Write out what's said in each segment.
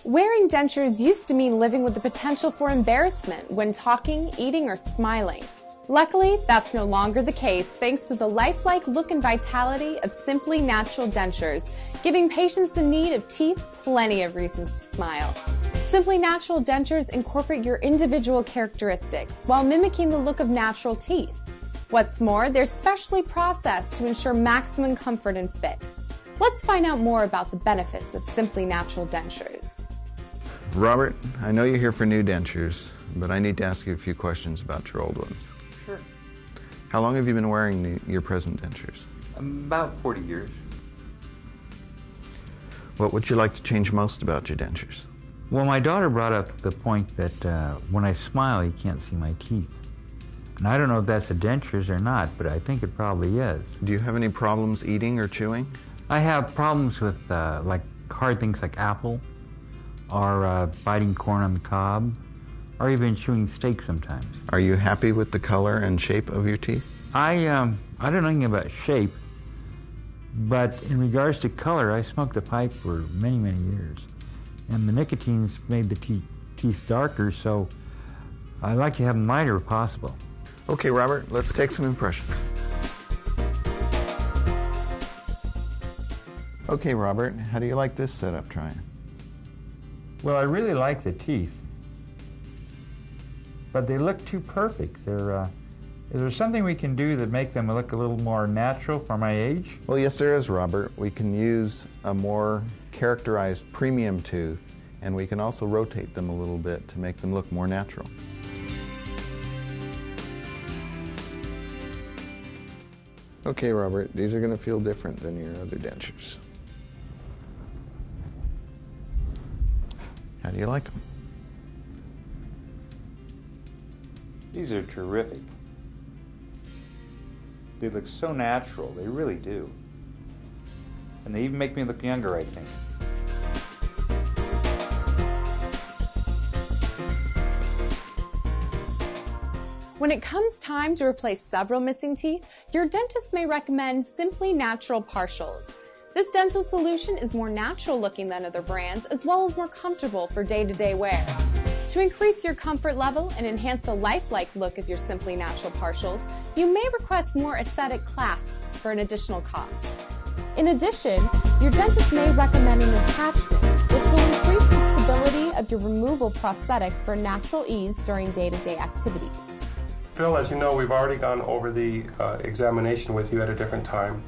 Wearing dentures used to mean living with the potential for embarrassment when talking, eating, or smiling. Luckily, that's no longer the case thanks to the lifelike look and vitality of Simply Natural Dentures, giving patients in need of teeth plenty of reasons to smile. Simply Natural Dentures incorporate your individual characteristics while mimicking the look of natural teeth. What's more, they're specially processed to ensure maximum comfort and fit. Let's find out more about the benefits of Simply Natural Dentures. Robert, I know you're here for new dentures, but I need to ask you a few questions about your old ones. Sure. How long have you been wearing your present dentures? About 40 years. What would you like to change most about your dentures? Well, my daughter brought up the point that when I smile, you can't see my teeth. And I don't know if that's the dentures or not, but I think it probably is. Do you have any problems eating or chewing? I have problems with like hard things like apple, or biting corn on the cob, or even chewing steak sometimes. Are you happy with the color and shape of your teeth? I don't know anything about shape, but in regards to color, I smoked a pipe for many, many years. And the nicotine's made the teeth darker, so I like to have them lighter if possible. Okay, Robert, let's take some impressions. Okay, Robert, how do you like this setup, Tryon? Well, I really like the teeth, but they look too perfect. Is there something we can do that make them look a little more natural for my age? Well, yes, there is, Robert. We can use a more characterized premium tooth, and we can also rotate them a little bit to make them look more natural. Okay, Robert, these are going to feel different than your other dentures. How do you like them? These are terrific. They look so natural, they really do. And they even make me look younger, I think. When it comes time to replace several missing teeth, your dentist may recommend Simply Natural Partials. This dental solution is more natural looking than other brands, as well as more comfortable for day-to-day wear. To increase your comfort level and enhance the lifelike look of your Simply Natural Partials, you may request more aesthetic clasps for an additional cost. In addition, your dentist may recommend an attachment, which will increase the stability of your removal prosthetic for natural ease during day-to-day activities. Phil, as you know, we've already gone over the examination with you at a different time.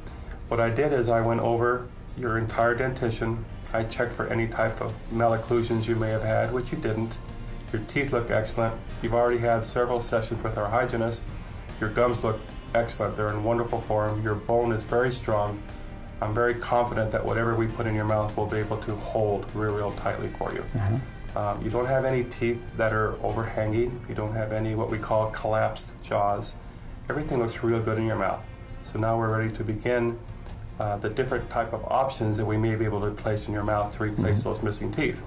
What I did is I went over your entire dentition. I checked for any type of malocclusions you may have had, which you didn't. Your teeth look excellent. You've already had several sessions with our hygienist. Your gums look excellent. They're in wonderful form. Your bone is very strong. I'm very confident that whatever we put in your mouth will be able to hold real tightly for you. You don't have any teeth that are overhanging. You don't have any what we call collapsed jaws. Everything looks real good in your mouth. So now we're ready to begin the different type of options that we may be able to place in your mouth to replace those missing teeth.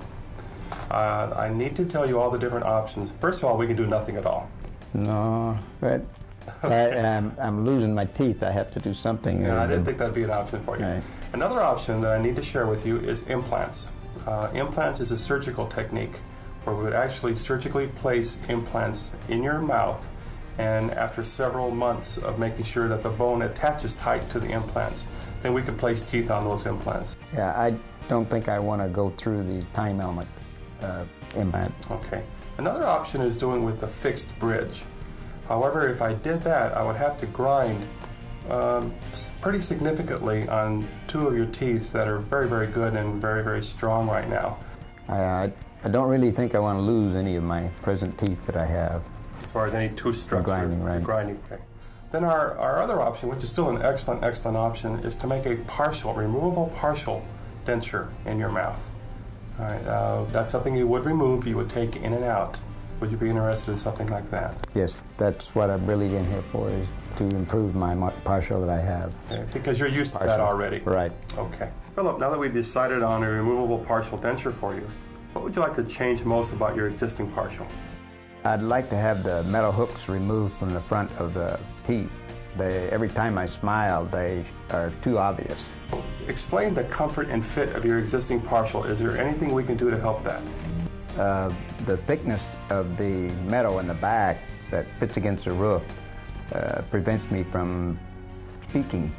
I need to tell you all the different options. First of all, we can do nothing at all. No, but I'm losing my teeth. I have to do something. Yeah, I didn't think that'd be an option for you. Right. Another option that I need to share with you is implants. Implants is a surgical technique where we would actually surgically place implants in your mouth, and after several months of making sure that the bone attaches tight to the implants, then we can place teeth on those implants. Yeah, I don't think I want to go through the time element implant. Okay. Another option is doing with the fixed bridge. However, if I did that, I would have to grind pretty significantly on two of your teeth that are very good and very strong right now. I don't really think I want to lose any of my present teeth that I have. As far as any tooth structure. Grinding, right. Grinding, okay. Then our other option, which is still an excellent option, is to make a removable partial denture in your mouth. All right, that's something you would remove, you would take in and out. Would you be interested in something like that? Yes, that's what I'm really in here for, is to improve my partial that I have. Okay, because you're used to that already. Right. Okay. Philip, now that we've decided on a removable partial denture for you, what would you like to change most about your existing partial? I'd like to have the metal hooks removed from the front of the teeth. Every time I smile, they are too obvious. explain the comfort and fit of your existing partial. Is there anything we can do to help that? The thickness of the metal in the back that fits against the roof prevents me from speaking,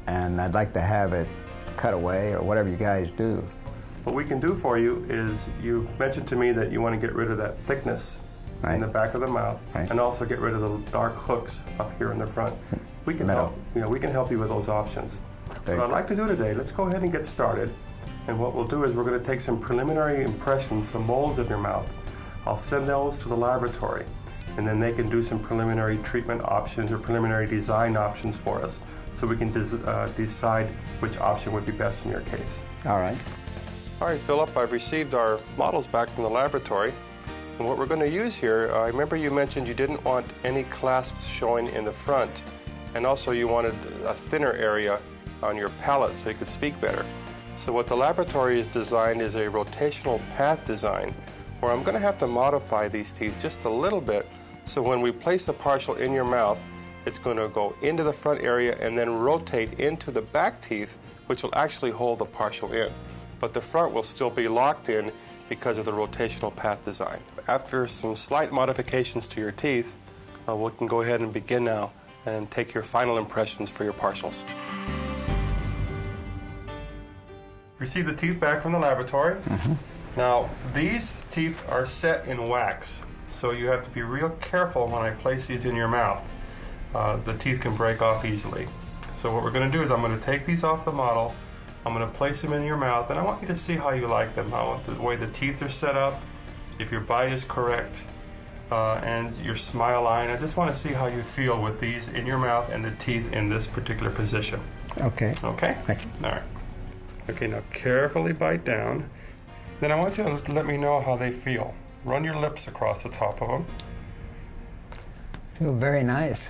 and I'd like to have it cut away or whatever you guys do. What we can do for you is, you mentioned to me that you want to get rid of that thickness in the back of the mouth, and also get rid of the dark hooks up here in the front. We can help. We can help you with those options. What I'd like to do today, let's go ahead and get started. And what we'll do is we're going to take some preliminary impressions, some molds of your mouth. I'll send those to the laboratory, and then they can do some preliminary treatment options or preliminary design options for us, so we can decide which option would be best in your case. All right. All right, Philip, I've received our models back from the laboratory. And what we're going to use here, I remember you mentioned you didn't want any clasps showing in the front, and also you wanted a thinner area on your palate so you could speak better. So what the laboratory has designed is a rotational path design, where I'm going to have to modify these teeth just a little bit, so when we place the partial in your mouth, it's going to go into the front area and then rotate into the back teeth, which will actually hold the partial in. But the front will still be locked in because of the rotational path design. After some slight modifications to your teeth, we can go ahead and begin now and take your final impressions for your partials. Received the teeth back from the laboratory. Now, these teeth are set in wax, so you have to be real careful when I place these in your mouth. The teeth can break off easily. So what we're going to do is I'm going to take these off the model, I'm going to place them in your mouth, and I want you to see how you like them, how the way the teeth are set up, if your bite is correct, and your smile line. I just want to see how you feel with these in your mouth and the teeth in this particular position. Okay. Okay? Thank you. All right. Okay, now carefully bite down. Then I want you to let me know how they feel. Run your lips across the top of them. Feel very nice.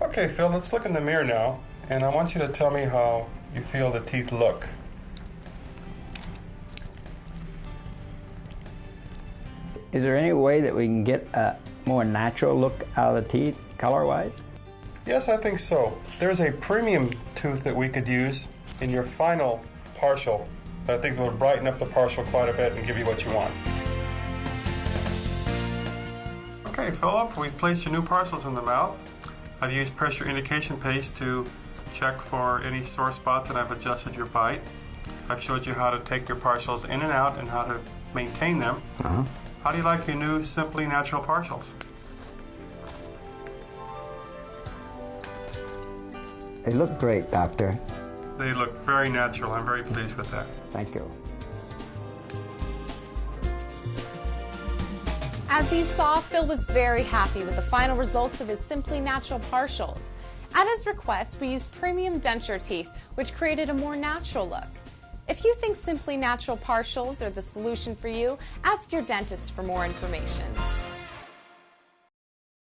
Okay, Phil, let's look in the mirror now, and I want you to tell me how you feel the teeth look. Is there any way that we can get a more natural look out of the teeth, color-wise? Yes, I think so. There's a premium tooth that we could use in your final partial that I think will brighten up the partial quite a bit and give you what you want. Okay, Philip, we've placed your new partials in the mouth. I've used pressure indication paste to check for any sore spots, and I've adjusted your bite. I've showed you how to take your partials in and out and how to maintain them. How do you like your new Simply Natural partials? They look great, Doctor. They look very natural. I'm very pleased with that. Thank you. As you saw, Phil was very happy with the final results of his Simply Natural partials. At his request, we used premium denture teeth, which created a more natural look. If you think Simply Natural partials are the solution for you, ask your dentist for more information.